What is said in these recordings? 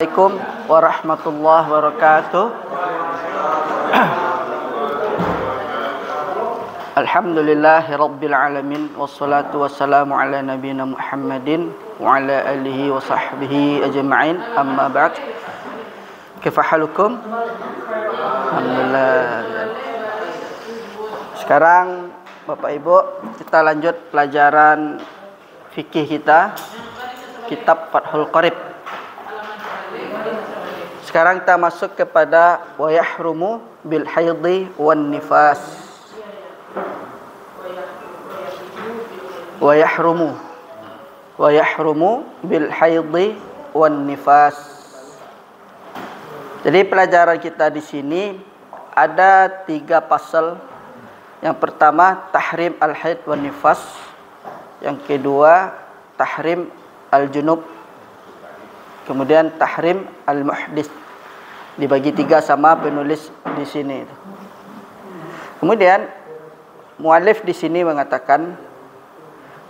Assalamualaikum warahmatullahi wabarakatuh. Alhamdulillahi rabbil alamin, wassalatu wassalamu ala nabiyina Muhammadin wa ala alihi wa sahbihi ajma'in, amma ba'd. Kaifa halukum? Alhamdulillah. Sekarang Bapak Ibu, kita lanjut pelajaran fikih kita, kitab Fathul Qorib. Sekarang kita masuk kepada wa yahrumu bil haidhi wan nifas. Wa yahrumu bil haidhi wan nifas. Jadi pelajaran kita di sini ada 3 pasal. Yang pertama tahrim al-haid wan nifas. Yang kedua tahrim al-junub. Kemudian tahrim al-muhdis. Dibagi 3 sama penulis di sini. Kemudian muallif di sini mengatakan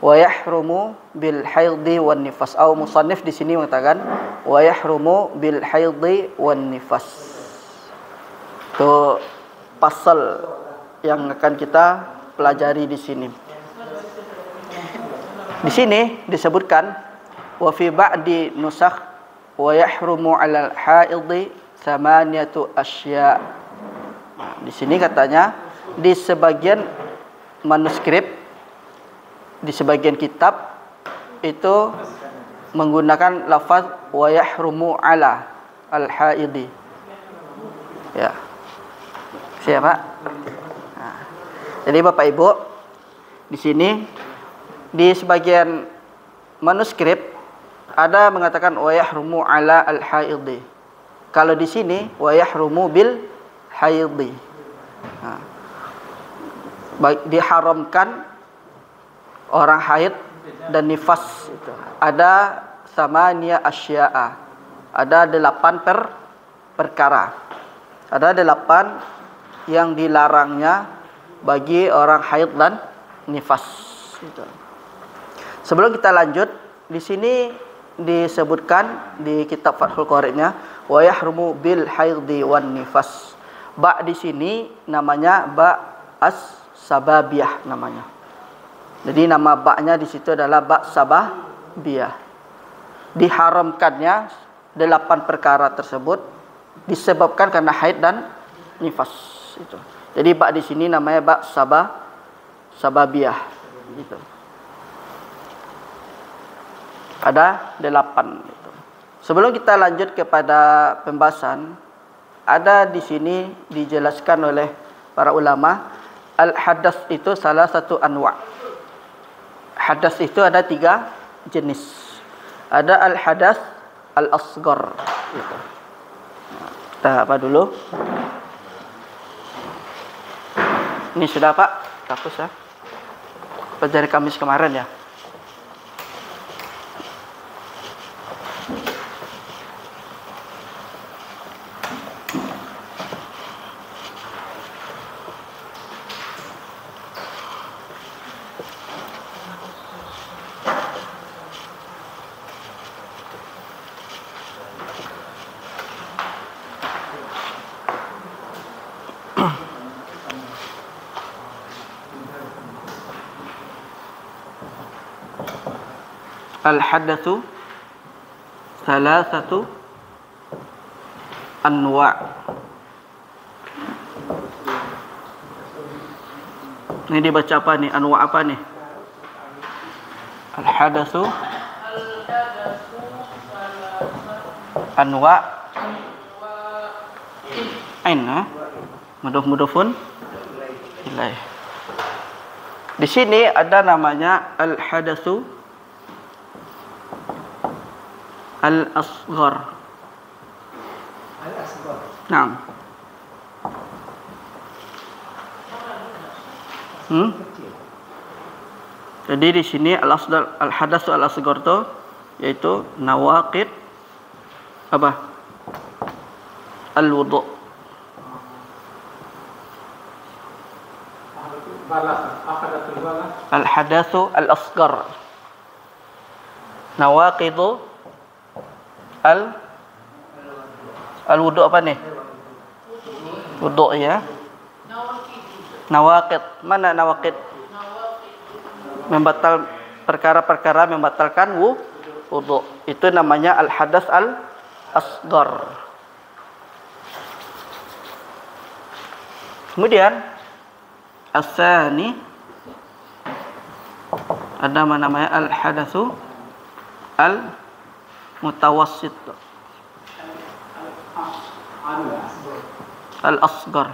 wa yahrumu bil haidhi wan nifas. Atau musannif di sini mengatakan wa yahrumu bil haidhi wan nifas. Itu pasal yang akan kita pelajari di sini. Di sini disebutkan wa fi ba'di nusakh wa yahrumu 'alal haidhi thamaniyatu asya'. Di sini katanya di sebagian manuskrip, di sebagian kitab itu menggunakan lafaz wa yahrumu 'ala al-haidhi. Ya. Siapa? Nah. Jadi Bapak Ibu, di sini di sebagian manuskrip ada mengatakan wa yahrumu 'ala al-haidhi. Kalau di sini wa yahrumu bil haidhi. Nah, diharamkan orang haid dan nifas itu. Ada samania asya'a. Ada 8 perkara. Ada 8 yang dilarangnya bagi orang haid dan nifas itu. Sebelum kita lanjut, di sini disebutkan di kitab Fathul Qoribnya wa yahrumu bil haidhi wan nifas. Ba di sini namanya ba as-sababiyah namanya. Jadi nama ba-nya di situ adalah ba sababiyah. Diharamkannya 8 perkara tersebut disebabkan karena haid dan nifas itu. Jadi ba di sini namanya ba sababiyah gitu. Ada 8 itu. Sebelum kita lanjut kepada pembahasan, ada di sini dijelaskan oleh para ulama, al-hadas itu salah satu anwa'. Hadas itu ada 3 jenis. Ada al-hadas al-asghar gitu. Kita apa dulu? Ini sudah Pak, hapus ya. Pada hari Kamis kemarin ya. Al-hadatsu salasatu anwa'. Ini dibaca apa nih? Anwa' apa nih? Al-hadatsu anwa' ain mudhaf-mudhafun ilaih. Di sini ada namanya al-hadatsu al-asghar. Al-asghar. Naam. Jadi di sini al-hadatsu al-asghar itu yaitu nawaqid apa? Al-wudu. Al-hadatsu al-asghar. Nawaqidu Al-wudu apa nih? Wudu ya. Nawaqid. Mana nawaqid? Perkara-perkara membatalkan wudu. Itu namanya al-hadas al-asghar. Kemudian as-sani ada namanya al-hadatsu al-mutawassit. Al-asghar.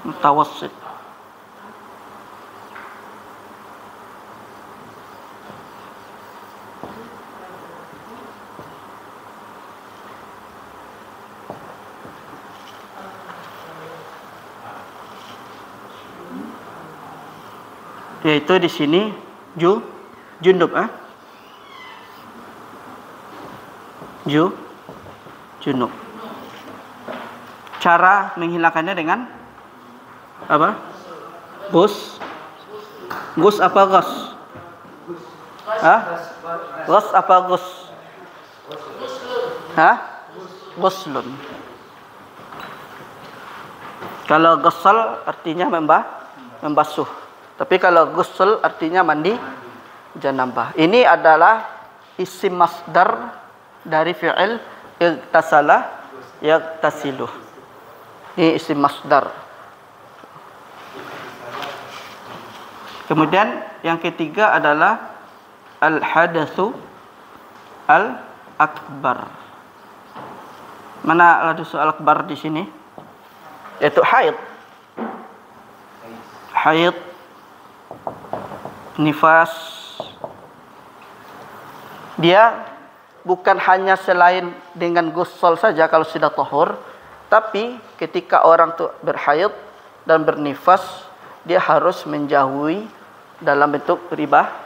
Mutawassit. Yaitu di sini junub junub. Cara menghilangkannya dengan apa? Gus apa gus? Gus apa gus? Guslun. Kalau ghusl artinya membasuh. Tapi kalau ghusl artinya mandi janabah. Ini adalah isim masdar dari fi'il igtasala yagtasilu. Ini isim masdar. Kemudian yang ketiga adalah al-hadatsu al-akbar. Mana al-hadatsu al-akbar di sini? Yaitu haid. Haid, nifas. Dia bukan hanya selain dengan ghusl saja kalau sudah tahur, tapi ketika orang itu berhaid dan bernifas, dia harus menjauhi dalam bentuk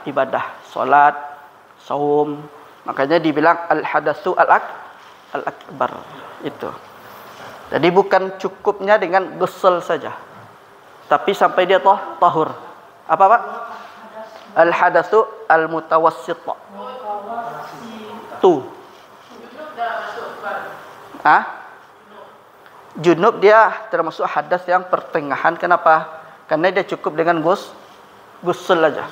ibadah, salat, saum. Makanya dibilang al-hadatsu al-akbar itu. Jadi bukan cukupnya dengan ghusl saja, tapi sampai dia tahur. Apa Pak? Al-hadatsu al-mutawassit. Junub dia termasuk hadas yang pertengahan. Kenapa? Karena dia cukup dengan ghusl saja.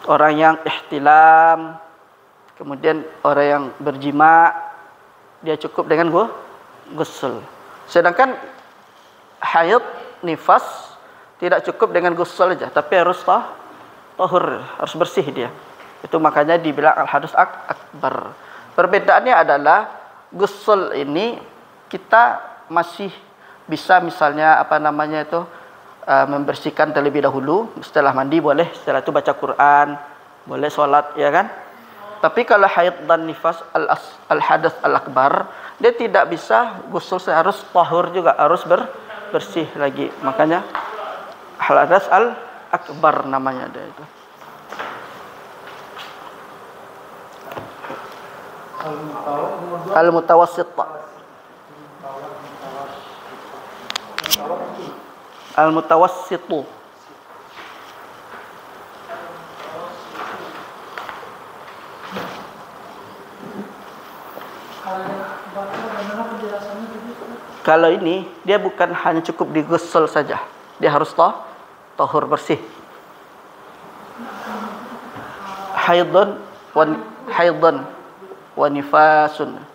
Orang yang ihtilam, kemudian orang yang berjima, dia cukup dengan ghusl. Sedangkan haid, nifas tidak cukup dengan ghusl saja, tapi harus tahur, harus bersih dia. Itu makanya dibilang al-hadas akbar. Perbedaannya adalah ghusl ini kita masih bisa misalnya membersihkan terlebih dahulu, setelah mandi boleh, setelah itu baca Quran, boleh sholat, ya kan? Tapi kalau haid dan nifas al-hadas al-akbar, dia tidak bisa ghusl, harus tahur juga, harus bersih lagi. Makanya al-hadas al-akbar namanya dia itu. Al-mutawassit. Al-mutawassitu. Kalau ini dia bukan hanya cukup di ghusl saja, dia harus tahur bersih. Haidun wa nifasun.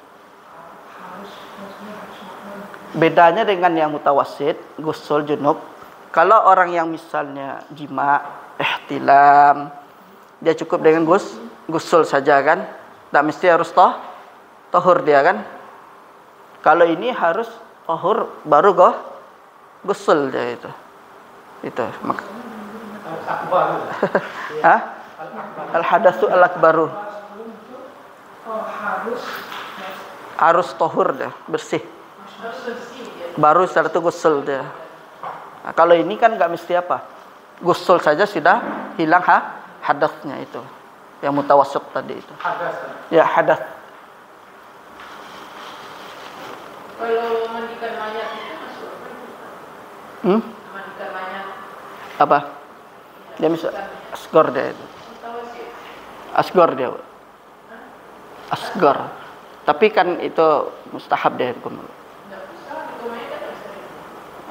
Bedanya dengan yang mutawassit, ghusl, junub. Kalau orang yang misalnya jima, ihtilam, dia cukup dengan ghusl saja kan? Tak mesti harus tahur dia kan? Kalau ini harus tahur baru ghusl dia itu. Itu maka. Al-hadatsu al-akbaru. Harus tahur dia, bersih. Baru setelah itu ghusl dia. Nah, kalau ini kan nggak mesti apa, ghusl saja sudah hilang hadasnya itu, yang mutawassit tadi itu. Ya, hadas. Kalau mandikan mayat itu masuk apa? Mandikan mayat. Apa? Dia bisa asgor dia itu. Asgor dia. asgar. Tapi kan itu mustahab deh hukum. Nggak bisa, itu mayat kan nggak bisa.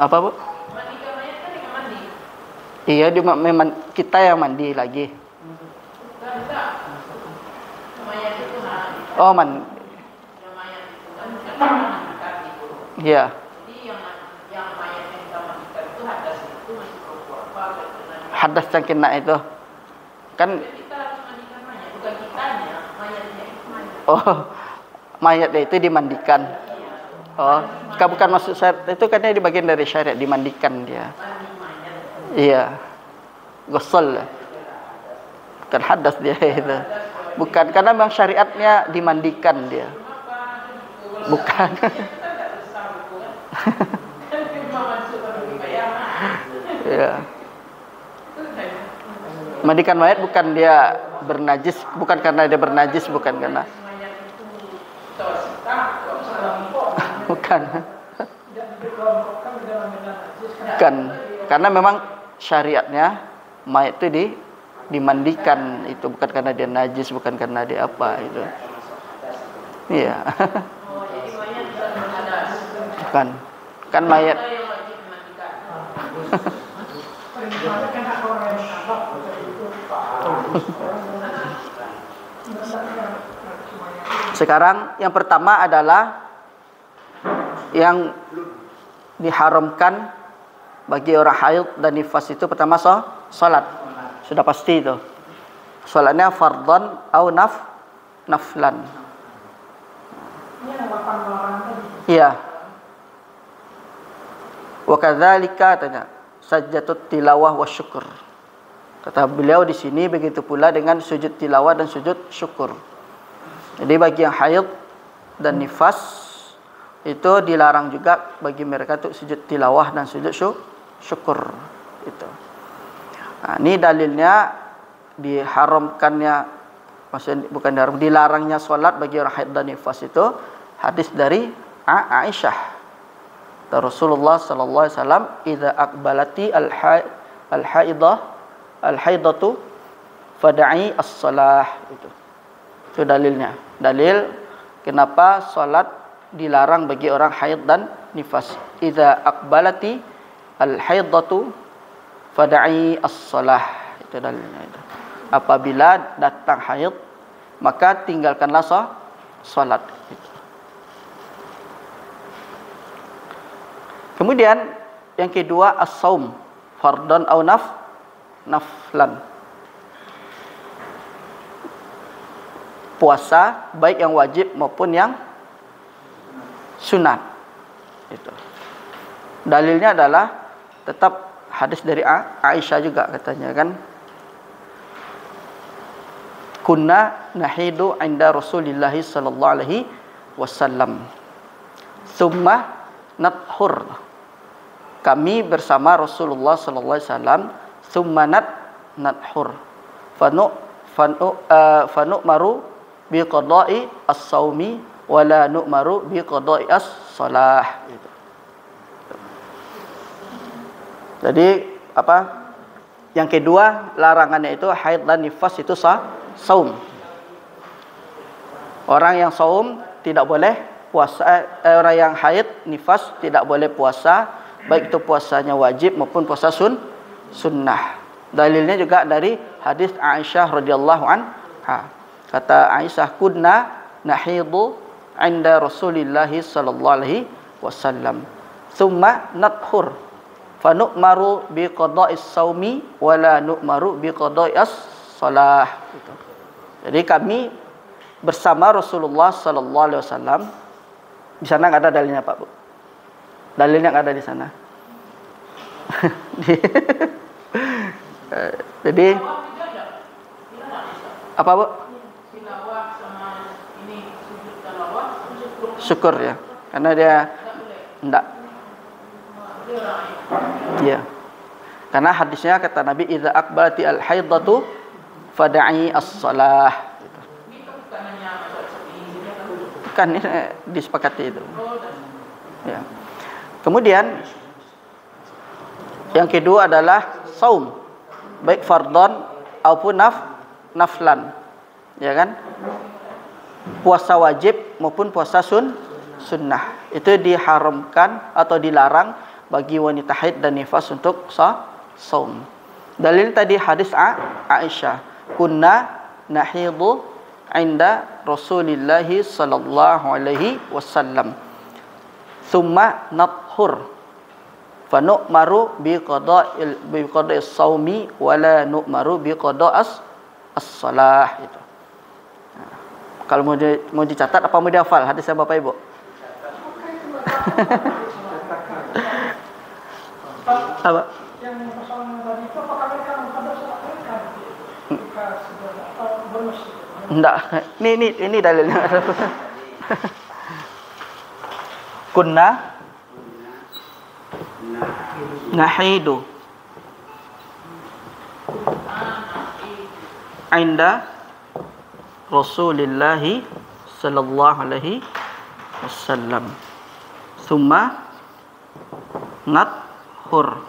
Apa, Bu? Mandikan mayat kan dengan mandi. Iya, memang kita yang mandi lagi. Enggak. Mayat itu Oh, yang mayat itu kan mandikan itu. Iya. Jadi yang mayat yang kita mandikan itu hadas itu masih perempuan apa? Hadas yang kena itu. Kan Kita harus mandikan mayat, bukan kitanya, mayatnya itu mayat. oh, mayatnya itu dimandikan. Oh, bukan maksud syariat itu kan di bagian dari syariat dimandikan dia. Mandi mayat. Iya. Ghusl. Bukan hadas dia itu. Bukan karena memang syariatnya dimandikan dia. Bukan. Iya. Mandikan mayat bukan dia bernajis, bukan karena dia bernajis, bukan karena. Bukan. Bukan. Karena memang syariatnya mayat itu dimandikan, itu bukan karena dia najis, bukan karena dia apa itu. Iya. Oh, jadi mayat bisa berhadas. Bukan. Kan mayat. Kita yang wajib mandikan. Sekarang yang pertama adalah yang diharamkan bagi orang haid dan nifas itu pertama salat. Sudah pasti itu. Salatnya fardhan atau naflan. Iya. Wa kadzalika tanya sajdatut tilawah wa syukur. Kata beliau di sini begitu pula dengan sujud tilawah dan sujud syukur. Jadi bagi yang haid dan nifas itu dilarang juga bagi mereka untuk sujud tilawah dan sujud syukur itu. Nah, ini dalilnya diharamkannya, maksudnya bukan diharam, dilarangnya salat bagi orang haid dan nifas itu hadis dari Aisyah. Rasulullah sallallahu alaihi wasallam idza aqbalati al-haidatu fad'i as-salah itu. Itu dalilnya. Dalil kenapa salat dilarang bagi orang haid dan nifas. Idza aqbalati al-haidatu fad'i as-salah. Itu dalilnya itu. Apabila datang haid maka tinggalkanlah salat. Kemudian yang kedua as-saum fardhan au naflan. Puasa baik yang wajib maupun yang sunat. Itu. Dalilnya adalah tetap hadis dari Aisyah juga katanya kan. Kunna nahidu 'inda Rasulillah sallallahu alaihi wasallam. Tsumma nathur. Kami bersama Rasulullah sallallahu alaihi wasallam tsumma nathur. Fanu'maru bi qada'i as-saumi wa la nu'maru bi qada'i as-salah. Jadi apa? Yang kedua larangannya itu haid dan nifas itu saum. Orang yang saum tidak boleh puasa, orang yang haid nifas tidak boleh puasa, baik itu puasanya wajib maupun puasa sunnah. Dalilnya juga dari hadis Aisyah radhiyallahu anha. Kata Aisyah, kunna nahidu 'inda Rasulillah sallallahu alaihi wasallam. Tsumma nathur. Fa nu'maru bi qada'is saumi wa la nu'maru bi qada'is shalah. Jadi kami bersama Rasulullah sallallahu alaihi wasallam. Di sana enggak ada dalilnya, Pak, Bu. Dalilnya enggak ada di sana. Jadi apa, Bu? Syukur ya. Karena dia enggak. Iya. Karena hadisnya kata Nabi idza aqbalati al-haidatu fad'i as-salah. Kan disepakati itu. Ya. Kemudian yang kedua adalah saum, baik fardhon maupun naflan. Ya kan? puasa wajib maupun puasa sunnah. Itu diharamkan atau dilarang bagi wanita haid dan nifas untuk saum. Dalil tadi hadis Aisyah, kunna nahidu inda Rasulillah sallallahu alaihi wasallam. Thumma nathur fa nu'maru bi qada'i saumi wa la nu'maru bi qada'as as-salah itu. Kalau mau dicatat apa mau dihafal hadisnya Bapak Ibu? Apa? Yang persoalan tadi itu apakah mereka pada sholat mereka? Bonus. Enggak. Ini dalilnya. Kunna nahidu inda Rasulillah sallallahu alaihi wasallam. Summa nathur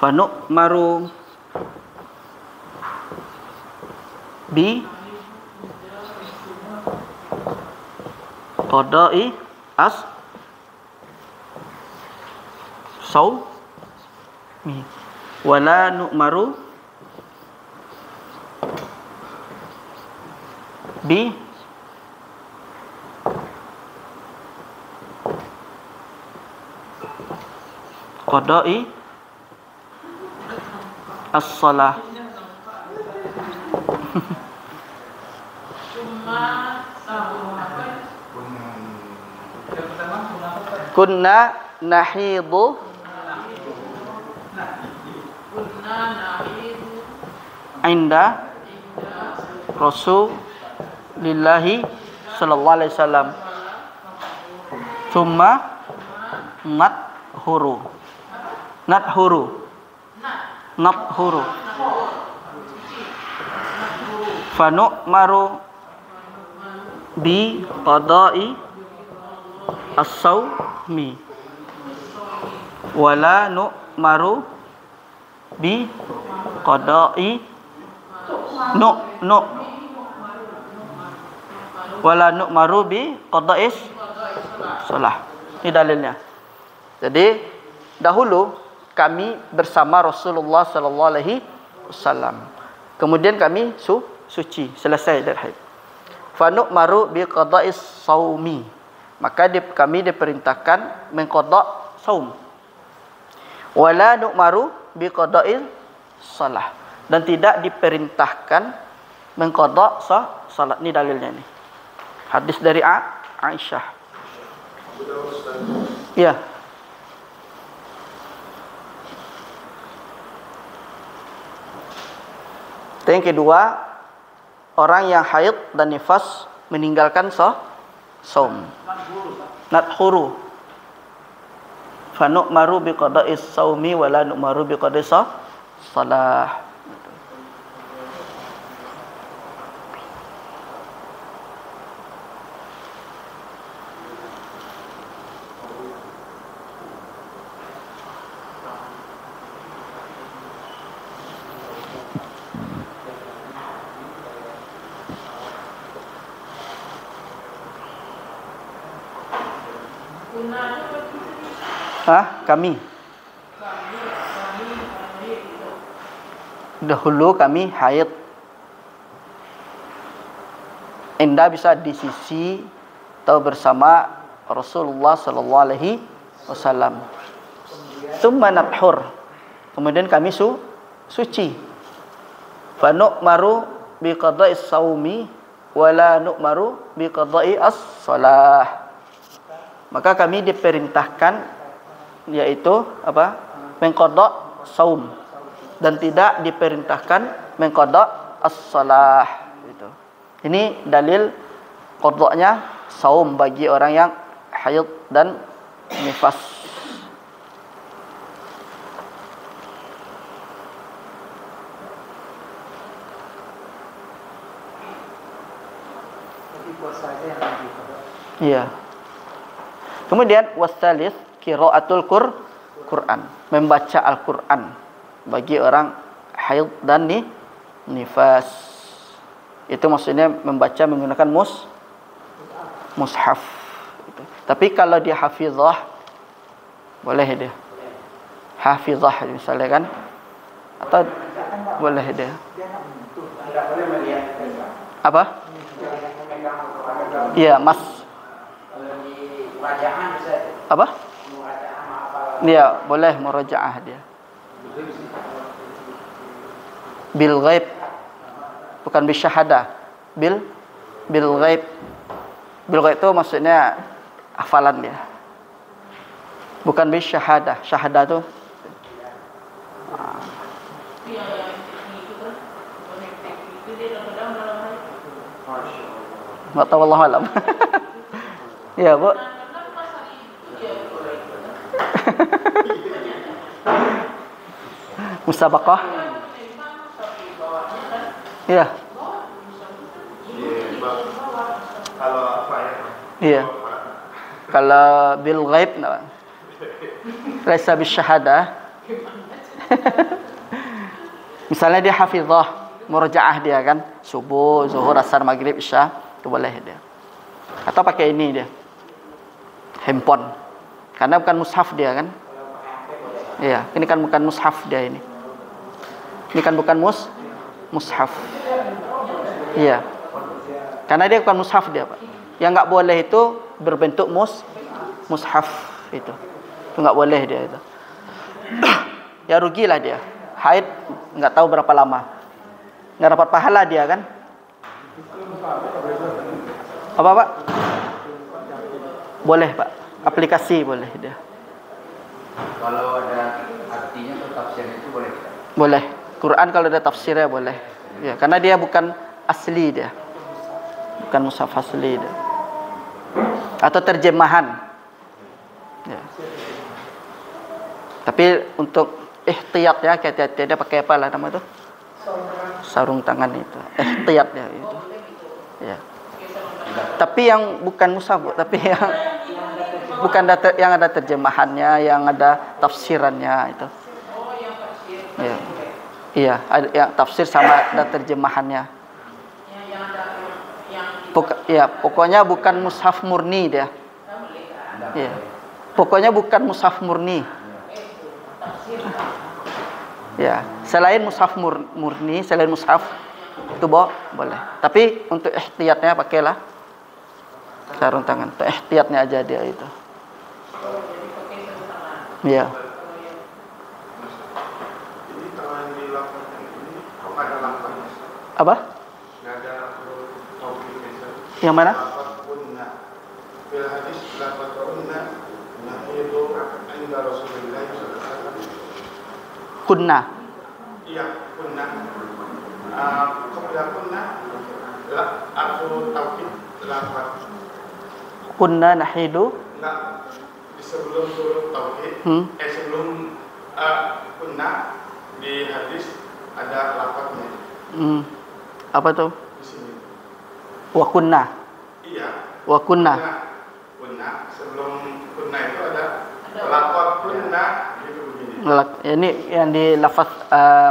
fa nu'maru bi qada'i as saumi wala nu'maru bi qada'i as-salah. Kunna nahidu inda Rasulillahi sallallahu alaihi wasallam. Thumma nathuru fa nu'maru bi qada'i as-saumi wala nu'maru bi qada'i wala nu'maru bi qada'is salah. Ini dalilnya. Jadi dahulu kami bersama Rasulullah sallallahu alaihi wasallam. Kemudian kami suci, selesai dari haid. Fa nu'maru bi qada'is saumi. Maka kami diperintahkan mengqada' saum. Wala nu'maru bi qada'il salah. Dan tidak diperintahkan mengqada' salat. Ini dalilnya nih. Hadis dari Aisyah. Ya. Yang kedua, orang yang haid dan nifas meninggalkan saum. Nathuru fa nu'maru bi qada'is saumi wa la nu'maru bi qada'is salah. Kami. Dahulu kami haid. Anda bisa di sisi atau bersama Rasulullah sallallahu alaihi wasallam. Tsumma nathur. Kemudian kami suci. Fa nu'maru bi qada'is saumi wa la nu'maru bi qada'i as-salah. Maka kami diperintahkan yaitu apa? Mengqada' saum dan tidak diperintahkan mengqada' as-salah itu. Ini dalil qada'nya saum bagi orang yang haid dan nifas. Iya. Kemudian wasalis qiraatul Quran, membaca Al-Quran bagi orang haid dan nifas. Itu maksudnya membaca menggunakan mushaf. Gitu. Tapi kalau dia hafizah, boleh dia. Hafizah misalnya kan, atau boleh dia. Tidak boleh melihat. Apa? Iya, mas. Kalau di wajahnya bisa. Apa? Murajaah apa? Iya, boleh murajaah dia. Bil ghaib, bukan bil syahadah. Bil ghaib. Bil ghaib itu maksudnya hafalan dia. Bukan bil syahadah. Syahadah itu nggak tahu, Allah alam. Ya, Bu. Musabaqah. Iya. Kalau apa ya? Iya. Kalau bil ghaib enggak. Laisa bis syahadah. Misalnya dia hafizah, murajaah dia kan, subuh, zuhur, asar, maghrib, isya, itu boleh dia. Atau pakai ini dia. Handphone. Karena bukan mushaf dia kan. Iya, ini kan bukan mushaf dia ini. Ini kan bukan mushaf. Iya. Karena dia bukan mushaf dia, Pak. Yang enggak boleh itu berbentuk mushaf itu. Itu enggak boleh dia itu. Ya rugilah dia. Haid enggak tahu berapa lama. Enggak dapat pahala dia kan? Apa, Pak? Boleh, Pak. Aplikasi boleh dia. Kalau ada artinya atau tafsirnya itu boleh tidak? Boleh. Quran kalau ada tafsirnya boleh. Ya, karena dia bukan asli dia. Bukan mushaf asli dia. Atau terjemahan. Ya. Tapi untuk ihtiyat ya, hati-hati dia pakai apa lah nama itu? Sarung tangan itu. Ihtiyat ya itu. Ya. Tapi yang bukan mushaf, tapi yang bukan yang ada terjemahannya, yang ada tafsirannya itu. Iya. Iya, ada yang tafsir sama ada terjemahannya. Pokoknya bukan mushaf murni dia. Iya. Pokoknya bukan mushaf murni. Ya, selain mushaf murni, selain mushaf itu boleh. Tapi untuk ihtiyatnya pakailah sarung tangan. Untuk ihtiyatnya aja dia itu. Ya. Ini kalau yang dilakukan ini kok ada lafaznya? Apa? Nggak ada tauhid. Yang mana? Lafaz kunna. Fil hadis lafaz kunna nahidu inda Rasulullah sallallahu alaihi wasallam. Kunna. Iya, kunna. Kepada kunna aku tauhid lafaz. Kunna nahidu. Enggak, sebelum turun tauhid, sebelum kunna di hadis ada lafaznya. Apa tuh? Di sini. Wa kunna. Iya. Wa kunna. Kunna sebelum kunna itu ada lafaz kunna gitu begini. Ini yang di lafaz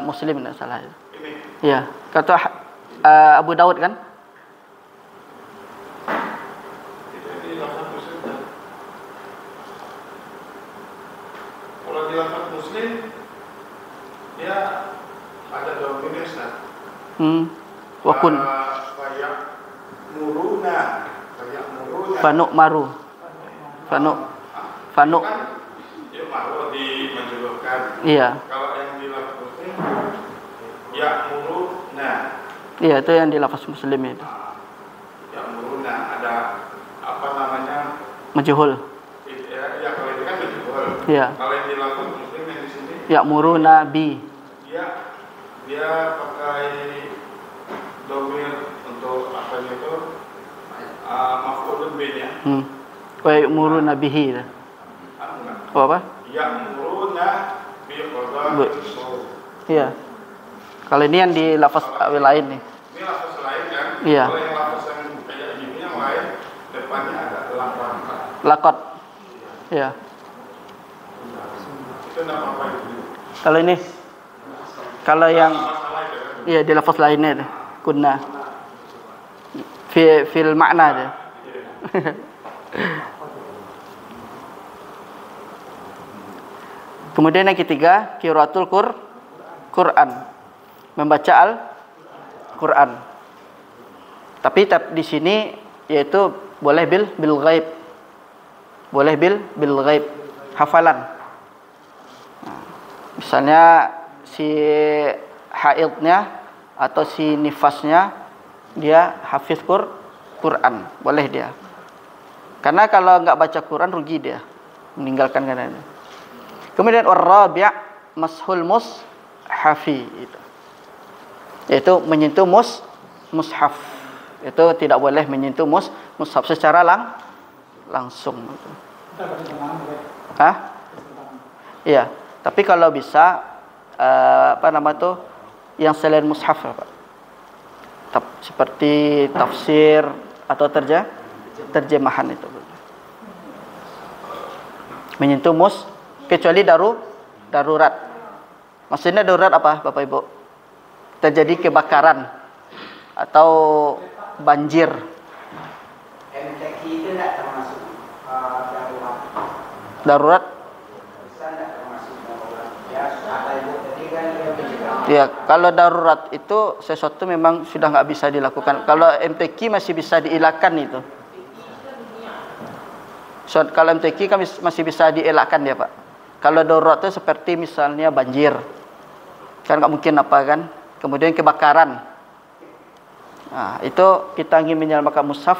Muslim enggak salah. Ini. Iya, kata Abu Daud kan? Itu di lafaz Muslim. Kalau di lafaz Muslim dia ada dominnya Ustaz. Wa kun Kayak muruna. Fanu maru. Fanu. Kan ya maru dimajrurkan. Iya. Kalau yang di lafaz Muslim ya muruna. Iya, itu yang di lafaz Muslim itu. Ya muruna ada apa namanya? Majhul. Ya kalau itu kan majhul. Iya. Kalau yang di lafaz Muslim yang di sini Ya muruna bi. dia pakai domir untuk apa itu maf'ulun bih ya. Wa ya'muruna bihi. Apa? Ya'muruna bi qada'is shaum. Iya. Kalau ini yang di lafaz lain nih. Ini lafaz lain kan? Iya. Kalau yang lafaz yang kayak gini yang lain depannya ada lafaz. Lakot. Iya. Itu nama apa itu? Kalau ini, kalau yang Masalah itu kan? iya di lafaz lainnya itu kunna. fil makna dia. Kemudian yang ketiga, qiraatul Quran. Membaca Al-Quran. Tapi di sini yaitu boleh bil ghaib. Boleh bil ghaib, hafalan. Misalnya si haidnya atau si nifasnya dia hafiz Quran, boleh dia. Karena kalau enggak baca Quran rugi dia, meninggalkan karenanya. Kemudian ar-rabi' mashul mushafi itu. Yaitu menyentuh mushaf. Itu tidak boleh menyentuh mushaf secara langsung gitu. Iya, tapi kalau bisa yang selain mushaf Pak. Seperti tafsir atau terjemahan itu. Menyentuh kecuali darurat. Maksudnya darurat apa Bapak Ibu? Terjadi kebakaran atau banjir. MTQ itu tidak termasuk Darurat? Bisa tidak termasuk darurat. Ya, kata Ibu tadi kan dia mencegah. Ya, kalau darurat itu sesuatu memang sudah nggak bisa dilakukan. Kalau MTQ masih bisa dielakkan itu. So, kalau MTQ kan masih bisa dielakkan dia Pak. Kalau darurat itu seperti misalnya banjir, kan nggak mungkin apa kan. Kemudian kebakaran. Nah, itu kita ingin menyelamatkan mushaf,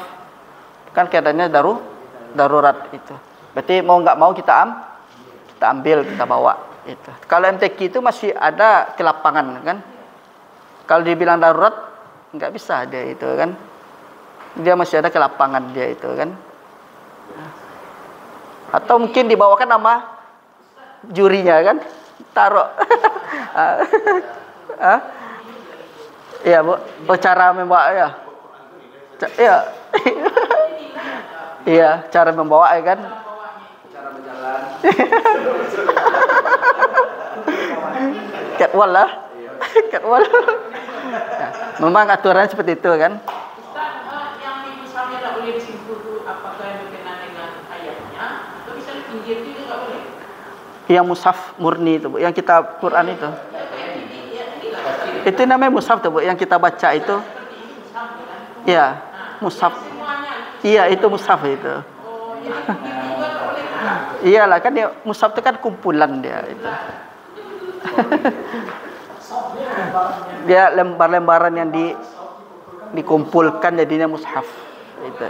kan keadaannya darurat itu. Berarti mau nggak mau kita ambil, kita bawa itu. Kalau MTQ itu masih ada kelapangan kan. Kalau dibilang darurat nggak bisa dia itu kan. Dia masih ada kelapangan dia itu kan. Atau mungkin dibawakan nama jurinya kan, taruh. Iya Bu, cara membawa ya. Iya. Iya, cara membawa ya kan. Cara berjalan. Catwalk lah. Catwalk. Ya, memang aturan seperti itu kan. Ustaz, yang misalnya tidak boleh disentuh itu apakah yang berkenaan dengan ayatnya atau bisa pinggir juga nggak boleh? Yang mushaf murni itu Bu, yang kitab Quran itu. Itu namanya mushaf tuh Bu, yang kita baca itu. Iya, mushaf. Iya, itu mushaf itu. Iyalah kan dia mushaf itu kan kumpulan dia itu. Dia lembar-lembaran yang dikumpulkan jadinya mushaf itu.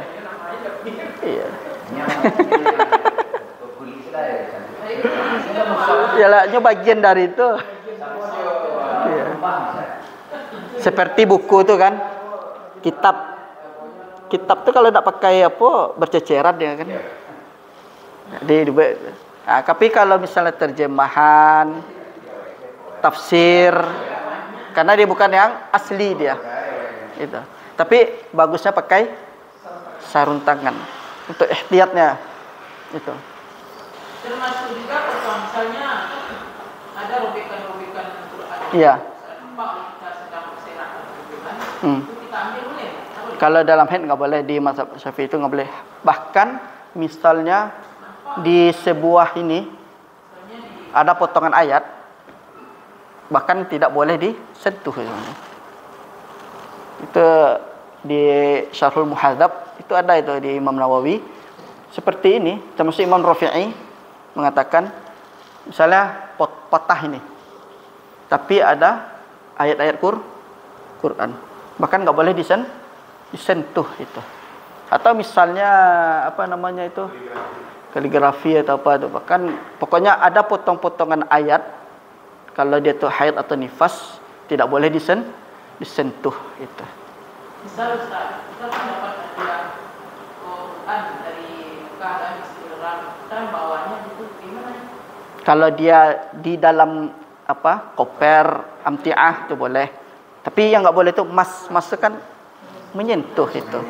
Iya. Iyalah, itu bagian dari itu. Iya. Seperti buku itu kan, kitab tuh kalau tidak pakai berceceran ya kan. Tapi kalau misalnya terjemahan, tafsir, karena dia bukan yang asli dia, itu. Tapi bagusnya pakai sarung tangan untuk ihtiyatnya, itu. Termasuk juga kalau misalnya ada robekan-robekan Quran. Iya. Kita sedang berserakan robekan, itu kita ambil boleh? Kalau dalam haid nggak boleh, di mazhab Syafi'i itu nggak boleh. Bahkan misalnya di sebuah ini ada potongan ayat, bahkan tidak boleh disentuh. Itu di Syarhul Muhadzab itu ada itu di Imam Nawawi. Seperti ini, termasuk Imam Rafi'i mengatakan misalnya patah ini, tapi ada ayat-ayat Quran, bahkan nggak boleh disentuh itu. Atau misalnya itu kaligrafi atau apa itu, bahkan pokoknya ada potong-potongan ayat, kalau dia tuh haid atau nifas tidak boleh disentuh itu. Misal Ustaz, kita mendapat ada Quran dari keadaan istirahat, kita bawanya itu gimana? Kalau dia di dalam koper amtiah itu boleh, tapi yang nggak boleh itu masukkan menyentuh itu.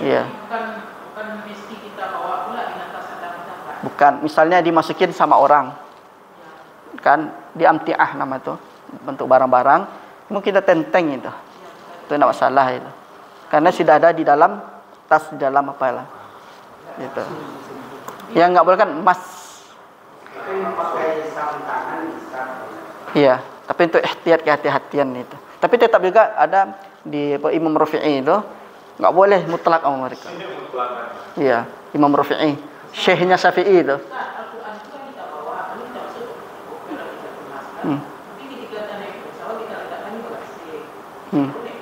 Iya. Bukan mesti kita bawa pula dengan tas kita. Bukan, misalnya dimasukin sama orang, kan di amtiah nama itu, bentuk barang-barang, mungkin kita tenteng itu nggak masalah itu. karena sudah ada di dalam tas, di dalam apalah gitu. Yang nggak boleh kan emas. Pakai sarung tangan bisa. Iya, tapi untuk ihtiyat, kehati-hatian itu. Tapi tetap juga ada di Imam Rafi'i itu nggak boleh mutlak sama mereka. Iya, Imam Rafi'i, syekhnya Syafi'i itu. Al-Quran itu kan kita bawa, ini tidak masuk kalau kita kemaskan. Tapi ketika kita naik pesawat kita letakkan di bagasi. Boleh.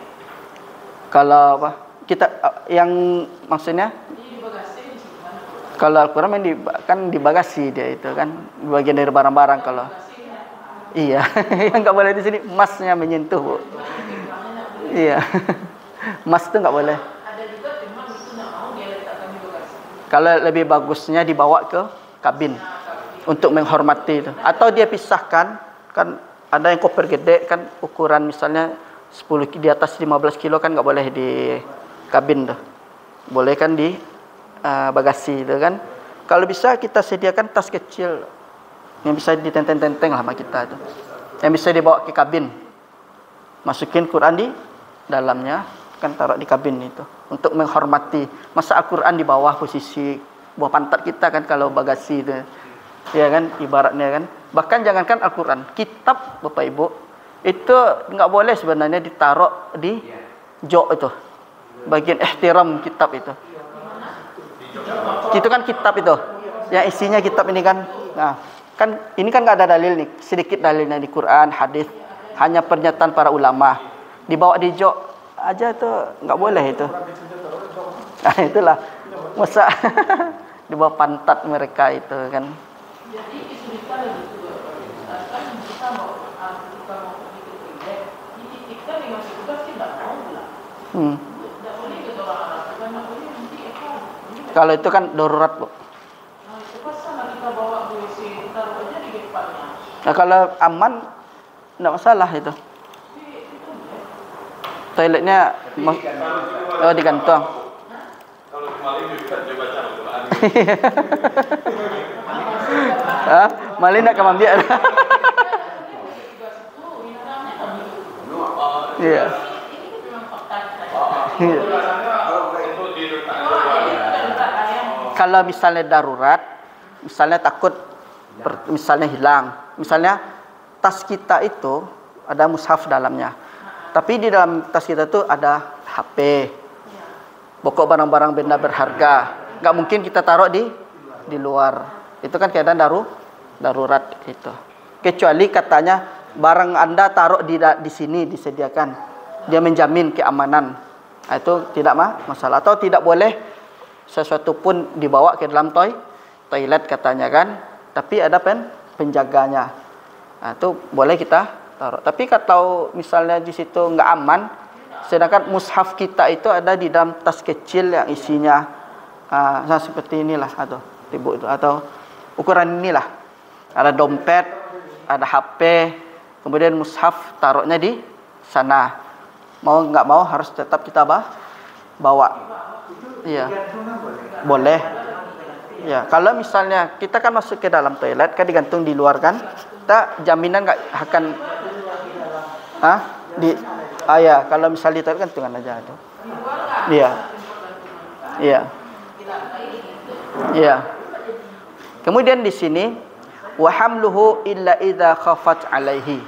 Kalau apa? Kita yang maksudnya Jadi di bagasi di sini mana? kalau Al-Quran kan di bagasi dia itu kan bagian dari barang-barang kalau. Iya, yang nggak boleh di sini emasnya menyentuh, Bu. Iya, emas itu nggak boleh. Ada juga teman itu nggak mau dia letakkan di bagasi. Kalau lebih bagusnya dibawa ke kabin untuk menghormati itu. Atau dia pisahkan, kan ada yang koper gede kan ukuran misalnya 10 di atas 15 kilo kan nggak boleh di kabin tuh. Boleh kan di bagasi itu kan. Kalau bisa kita sediakan tas kecil yang bisa ditenteng-tenteng lah sama kita itu. Yang bisa dibawa ke kabin. Masukin Quran di dalamnya, kan taruh di kabin itu untuk menghormati. Masa Al-Quran di bawah posisi bawah pantat kita kan kalau bagasi itu. Ya kan ibaratnya kan. Bahkan jangankan Al-Quran, kitab Bapak Ibu itu enggak boleh sebenarnya ditaruh di jok itu. Bagian ihtiram kitab itu. Itu kan kitab itu. Yang isinya kitab ini kan. Nah, kan ini kan enggak ada dalil nih, sedikit dalilnya di Quran, hadis, hanya pernyataan para ulama. Dibawa di jok aja tuh nggak boleh itu. Nah, itulah masa di bawah pantat mereka itu kan. Jadi kesulitan itu kan kita mau pergi ke toilet, ditikkan dengan petugas kita nggak mau pula. Tidak boleh kita orang lakukan, nggak boleh nanti Kalau itu kan darurat, Bu. Nah itu pas sama kita bawa WC taruh aja di depannya. Nah, kalau aman nggak masalah itu. Toiletnya digantung. Kalau kemarin juga coba Al-Quran. Malin nak kamam dia. Iya. Kalau misalnya darurat, misalnya takut misalnya hilang, misalnya tas kita itu ada mushaf dalamnya. Tapi di dalam tas kita tuh ada HP, pokok barang-barang benda berharga. Nggak mungkin kita taruh di luar. Itu kan keadaan darurat itu. Kecuali katanya barang Anda taruh di sini disediakan, dia menjamin keamanan. Nah, itu tidak masalah. Atau tidak boleh sesuatu pun dibawa ke dalam toilet katanya kan. Tapi ada penjaganya. Nah, itu boleh kita taruh. Tapi kalau misalnya di situ nggak aman, sedangkan mushaf kita itu ada di dalam tas kecil yang isinya seperti inilah atau tibu itu atau ukuran inilah, ada dompet, ada HP, kemudian mushaf taruhnya di sana. Mau nggak mau harus tetap kita bawa. Iya, boleh. Ya, kalau misalnya kita kan masuk ke dalam toilet kan digantung di luar kan, kita jaminan nggak akan ya kalau misalnya di toilet gantungan aja itu. Iya. Iya. Iya. Kemudian di sini wa hamluhu illa idza khafat alaihi.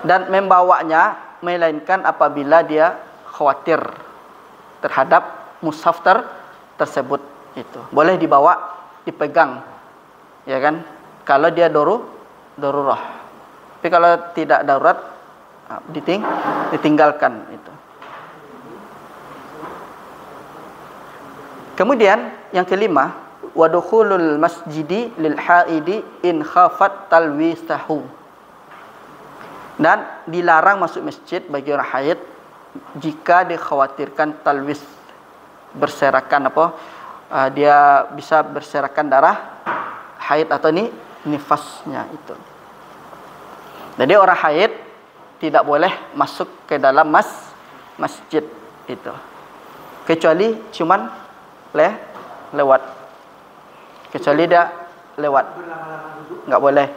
Dan membawanya melainkan apabila dia khawatir terhadap mushaf tersebut itu. Boleh dibawa, dipegang. Ya kan? Kalau dia darurah. Tapi kalau tidak darurat ditinggalkan itu. Kemudian yang kelima, wa dukhulul masjidi lil haidi in khafat talwisahu. Dan dilarang masuk masjid bagi orang haid jika dikhawatirkan talwis, berserakan dia bisa berserakan darah haid atau nifasnya itu. Jadi orang haid tidak boleh masuk ke dalam masjid itu. Kecuali cuman lewat. Kecuali dia lewat. Enggak boleh.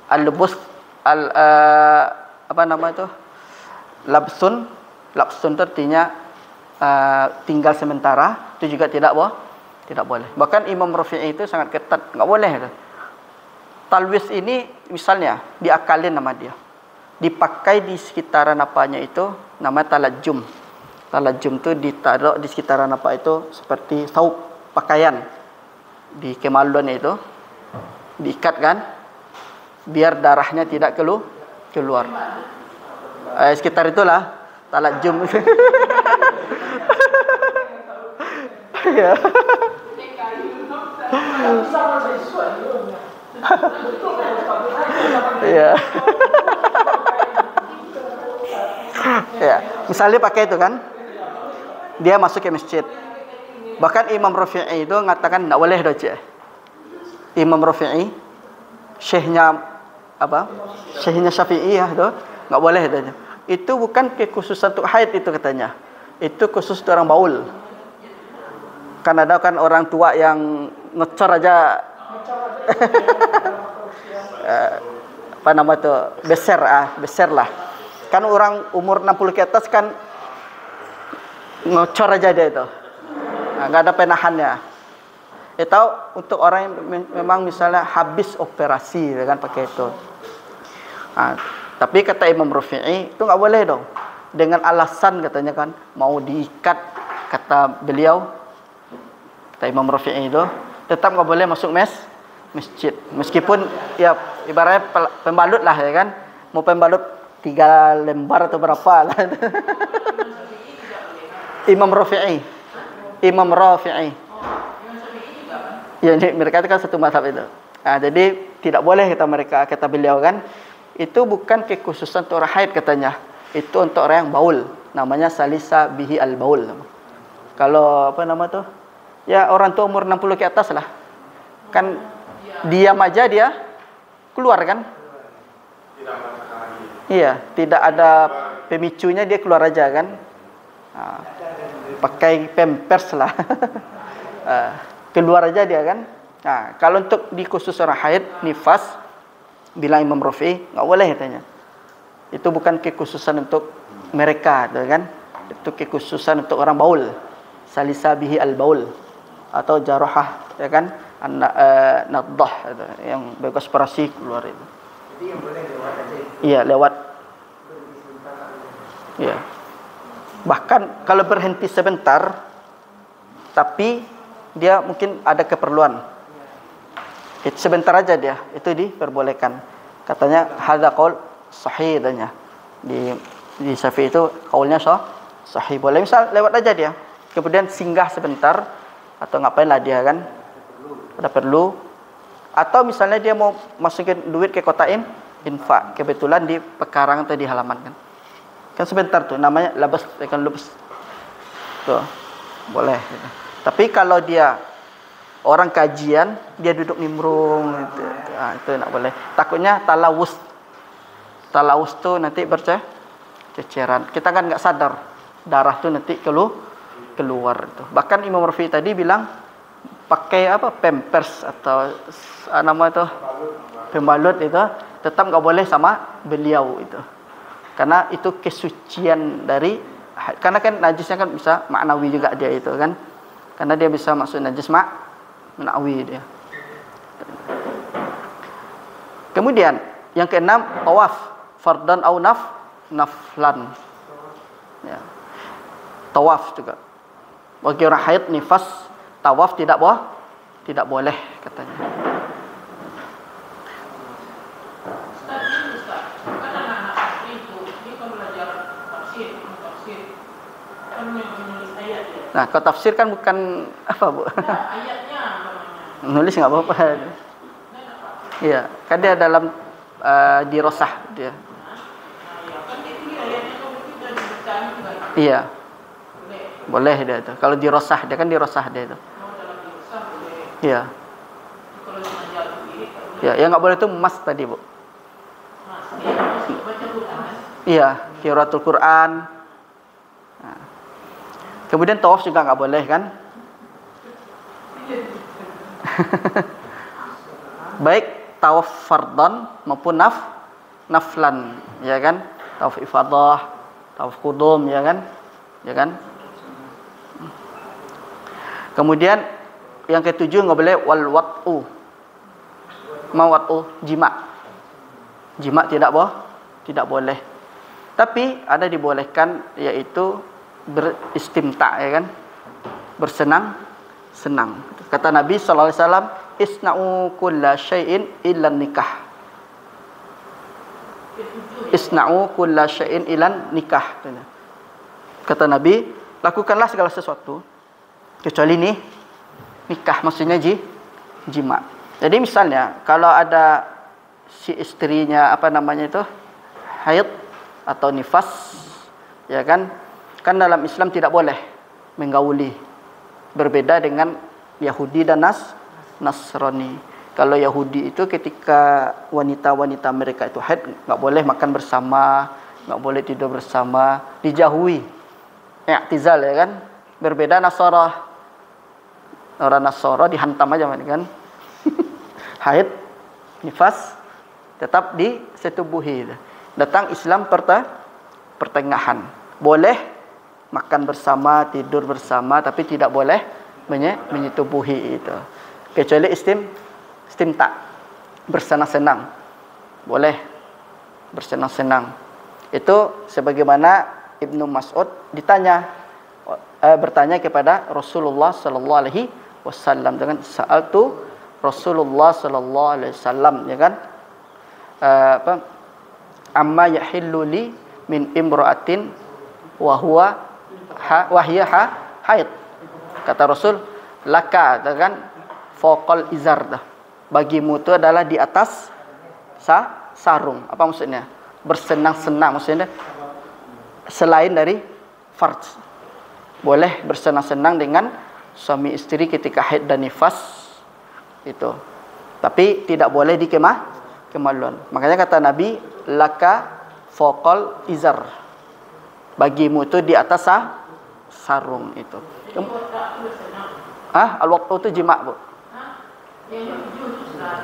Al-lubus apa nama itu? Labsun itu artinya tinggal sementara, itu juga tidak boleh. Bahkan Imam Rafi'i itu sangat ketat, enggak boleh itu. Talwis ini misalnya diakalin nama dia, dipakai di sekitaran apanya itu namanya talajum. Talajum itu ditaruh di sekitaran apa itu seperti saub, pakaian di kemaluan itu diikatkan biar darahnya tidak keluar. Sekitar itulah talajum. Ya. Ya. Ya, misalnya pakai itu kan, dia masuk ke masjid. Bahkan Imam Rafi'i itu mengatakan tidak boleh doce. Imam Rafi'i, syekhnya apa? Syekhnya Syafi'iyah itu nggak boleh doce. Itu bukan kekhususan untuk haid itu katanya. Itu khusus untuk orang baul. Kan ada kan orang tua yang ngecor aja. Apa nama itu? Beser lah. Kan orang umur 60 ke atas kan ngecor aja dia itu. Nggak ada penahannya. Itu untuk orang yang memang misalnya habis operasi kan pakai itu. Tapi kata Imam Rafi'i itu nggak boleh dong. Dengan alasan katanya kan mau diikat, kata beliau, kata Imam Rafi'i itu tetap nggak boleh masuk masjid. Meskipun ya ibaratnya pembalut lah ya kan, mau pembalut 3 lembar atau berapa lah. Imam Rafi'i. Ya, mereka itu kan satu mazhab itu. Jadi tidak boleh kata beliau kan. Itu bukan kekhususan untuk orang haid katanya. Itu untuk orang yang baul. Namanya salisa bihi al-baul. Kalau apa nama tuh? Ya orang tua umur 60 ke atas lah. Kan diam aja dia keluar kan? Iya, tidak ada pemicunya dia keluar aja kan? Pakai pampers lah. Keluar aja dia kan? Kalau untuk di khusus orang haid, nifas, bilang Imam Rafi'i nggak boleh katanya. Itu bukan kekhususan untuk mereka, kan? Itu kekhususan untuk orang baul, salisa bihi al baul atau jarahah, ya kan? Naddah yang bebas aspirasi keluar itu. Jadi yang boleh lewat aja. Iya, lewat. Iya. Bahkan kalau berhenti sebentar, tapi dia mungkin ada keperluan. Itu sebentar aja dia, itu diperbolehkan. Katanya hadza qaul sahih katanya. Di Syafi'i itu kaulnya sahih. Boleh misal lewat aja dia. Kemudian singgah sebentar atau ngapain lah dia kan? Ada perlu. Atau misalnya dia mau masukin duit ke kotain infak, kebetulan di pekarangan atau di halaman kan. Kan sebentar tuh namanya labas kan lubus. Tuh. Boleh. Tapi kalau dia orang kajian, dia duduk nimbrung gitu. Itu tak boleh. Takutnya talawus. Talawus tu nanti berceceran. Kita kan enggak sadar. Darah tu nanti keluar itu. Bahkan Imam Rafi'i tadi bilang pakai apa? Pampers atau nama itu pembalut itu tetap enggak boleh sama beliau itu. Karena itu kesucian dari, karena kan najisnya kan bisa maknawi juga dia itu kan. Karena dia bisa masuk najis maknawi dia. Kemudian yang keenam, tawaf fardan au naflan. Ya. Tawaf juga. Bagi orang haid nifas, tawaf tidak boleh katanya. Nah, kalau tafsir kan bukan apa, Bu? Nulis enggak apa-apa. Iya, kan dia dalam dirosah dia. Iya. Boleh dia itu. Kalau dirosah, dia kan dirosah dia itu. Iya. Ya, yang enggak boleh itu emas tadi, Bu. Iya, qiraatul Quran. Nah. Kemudian tawaf juga enggak boleh kan? Baik tawaf fardan maupun naflan, ya kan? Tawaf ifadah, tawaf qudum, ya kan? Ya kan? Kemudian yang ketujuh nggak boleh wal wat'u. Mau wat'u jima. Jima tidak boleh. Tapi ada dibolehkan yaitu beristimta, ya kan? Bersenang-senang. Kata Nabi sallallahu alaihi wasallam, "Isna'u kulla syai'in illa nikah." Isna'u kulla syai'in illa nikah. Kata Nabi, lakukanlah segala sesuatu kecuali nikah, maksudnya jima. Jadi misalnya kalau ada si istrinya haid atau nifas, ya kan dalam Islam tidak boleh menggauli. Berbeda dengan Yahudi dan Nasrani. Kalau Yahudi itu ketika wanita-wanita mereka itu haid, nggak boleh makan bersama, nggak boleh tidur bersama, dijauhi, i'tizal, ya kan. Berbeda Nasara. Orang Nasara dihantam aja kan. Haid, nifas tetap disetubuhi. Datang Islam pertengahan. Boleh makan bersama, tidur bersama, tapi tidak boleh menyetubuhi itu. Kecuali istimta, bersenang-senang. Boleh bersenang-senang. Itu sebagaimana Ibnu Mas'ud bertanya kepada Rasulullah sallallahu alaihi wasallam dengan sa'altu Rasulullah sallallahu alaihi wasallam, ya kan? Amma yahillu li min imra'atin wa hiya haid. Kata Rasul, laka, kan, faqal izar. Bagimu itu adalah di atas sarung. Apa maksudnya? Bersenang-senang, maksudnya selain dari farj. Boleh bersenang-senang dengan suami istri ketika haid dan nifas itu. Tapi tidak boleh di kemaluan. Makanya kata Nabi, laka faqal izar. Bagimu itu di atas sarung itu. Al-waqtu itu jima, Bu.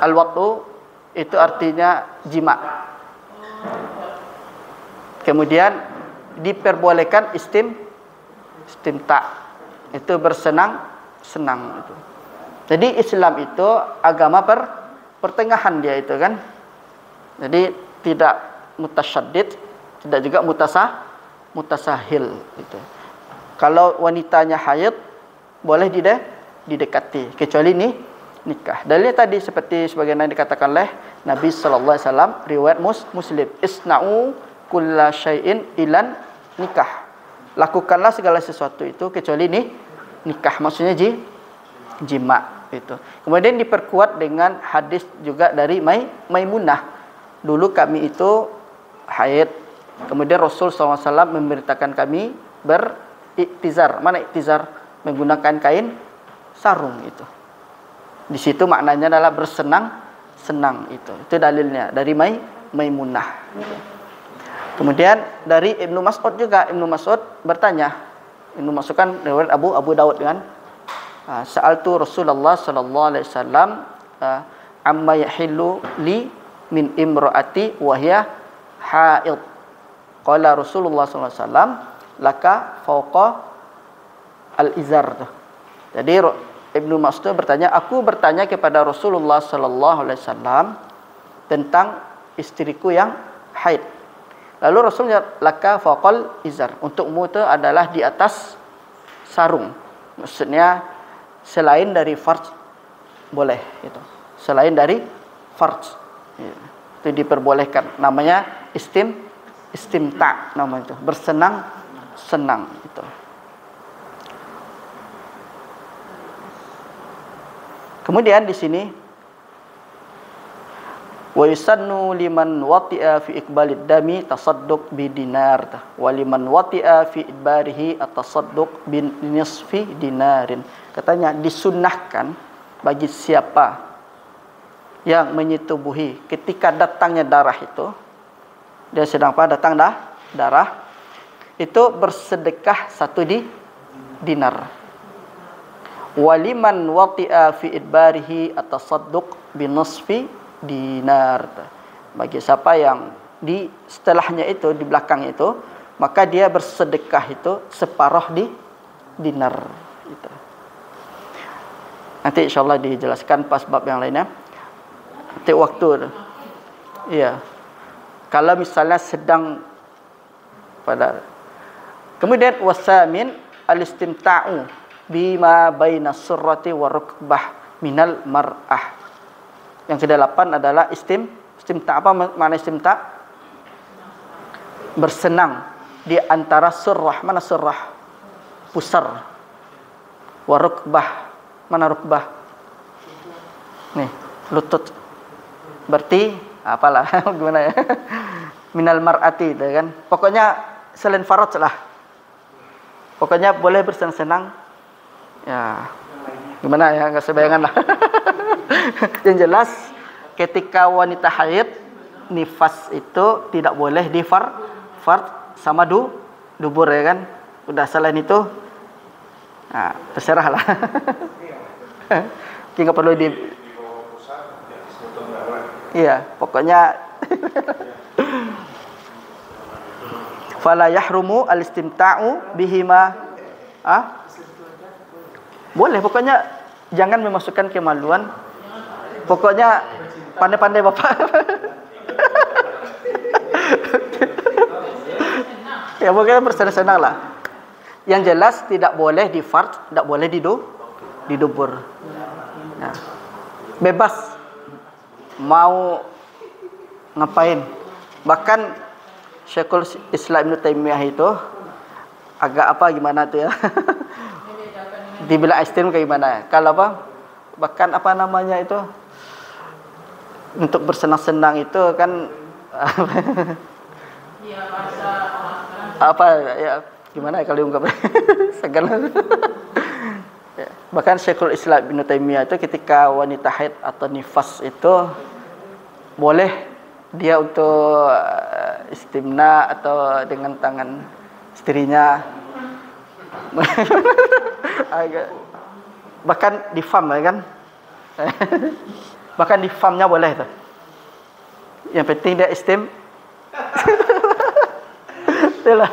Al-waqtu itu artinya jima. Kemudian diperbolehkan istimta, itu bersenang-senang itu. Jadi Islam itu agama pertengahan dia itu kan. Jadi tidak mutasyaddid, tidak juga mutasahil itu. Kalau wanitanya haid boleh didekati, kecuali nikah. Dalilnya tadi seperti sebagaimana dikatakan oleh Nabi sallallahu alaihi wasallam, riwayat Muslim, isna'u kulla syai'in ilan nikah. Lakukanlah segala sesuatu itu kecuali nikah, maksudnya jima itu. Kemudian diperkuat dengan hadis juga dari Maimunah. Dulu kami itu haid, kemudian Rasul SAW memberitakan kami beriktizar. Mana iktizar? Menggunakan kain sarung itu. Di situ maknanya adalah bersenang-senang itu. Itu dalilnya dari Maimunah. Kemudian dari Ibnu Mas'ud juga, Ibnu Mas'ud bertanya. Ibnu Mas'ud kan riwayat Abu Daud kan. Sa'altu Rasulullah sallallahu alaihi wasallam amma yahillu li min imraati wa hiya haid. Qala Rasulullah sallallahu alaihi wasallam laka fawqa al-izar. Jadi Ibnu Mas'ud bertanya, aku bertanya kepada Rasulullah sallallahu alaihi wasallam tentang istriku yang haid. Lalu Rasulnya laka faqal izar, untukmu itu adalah di atas sarung. Maksudnya selain dari farj boleh itu. Selain dari farj itu diperbolehkan. Namanya istimta namanya itu, bersenang-senang itu. Kemudian di sini wa yusannu liman wati'a fi iqbalid dami tasadduq bi dinar wa liman wati'a fi idbarihi at-tasadduq bin nisfi dinarin. Katanya disunnahkan bagi siapa yang menyetubuhi ketika datangnya darah itu, dia sedang datang darah itu, bersedekah 1 dinar. Waliman wati'a fi idbarihi at-tasadduq bi nisfi dinar. Bagi siapa yang di setelahnya itu, di belakang itu, maka dia bersedekah itu separuh dinar itu. Nanti insyaallah dijelaskan pas bab yang lainnya. Nanti waktu. Iya. Kalau misalnya sedang pada. Kemudian wasamin al-istimta'u bima baina surrati wa rukbah minal mar'ah. Yang ke-8 adalah istimta'. Apa makna istimta'? Bersenang di antara surrah. Mana surrah? Pusar. Wa rukbah. Mana rukbah? Nih, lutut. Berarti apalah gimana ya? Minal mar'ati itu kan. Pokoknya selain faraj lah. Pokoknya boleh bersenang-senang. Ya. Gimana ya? Enggak sebayangan lah. Yang jelas ketika wanita haid nifas itu tidak boleh di fard sama dubur ya kan. Udah selain itu nah, terserah lah. Tidak perlu di iya, pokoknya fala yahrumu al-istimta'u bihima. Boleh, pokoknya jangan memasukkan kemaluan. Pokoknya pandai-pandai Bapak. Ya pokoknya bersenang-senang lah. Yang jelas tidak boleh di fard, tidak boleh di dubur. Nah, bebas mau ngapain. Bahkan Syekhul Islam Ibnu Taimiyah itu agak apa gimana tuh ya. Dibilang ekstrim kayak gimana? Kalau apa? Bahkan apa namanya itu? Untuk bersenang-senang itu kan apa ya gimana ya kalau diungkap segala. Ya. Bahkan Syekhul Islam Ibnu Taimiyah itu ketika wanita haid atau nifas itu boleh dia untuk istimna atau dengan tangan istrinya. Bahkan di fam ya kan. Bahkan di famnya boleh tuh. Yang penting dia itulah.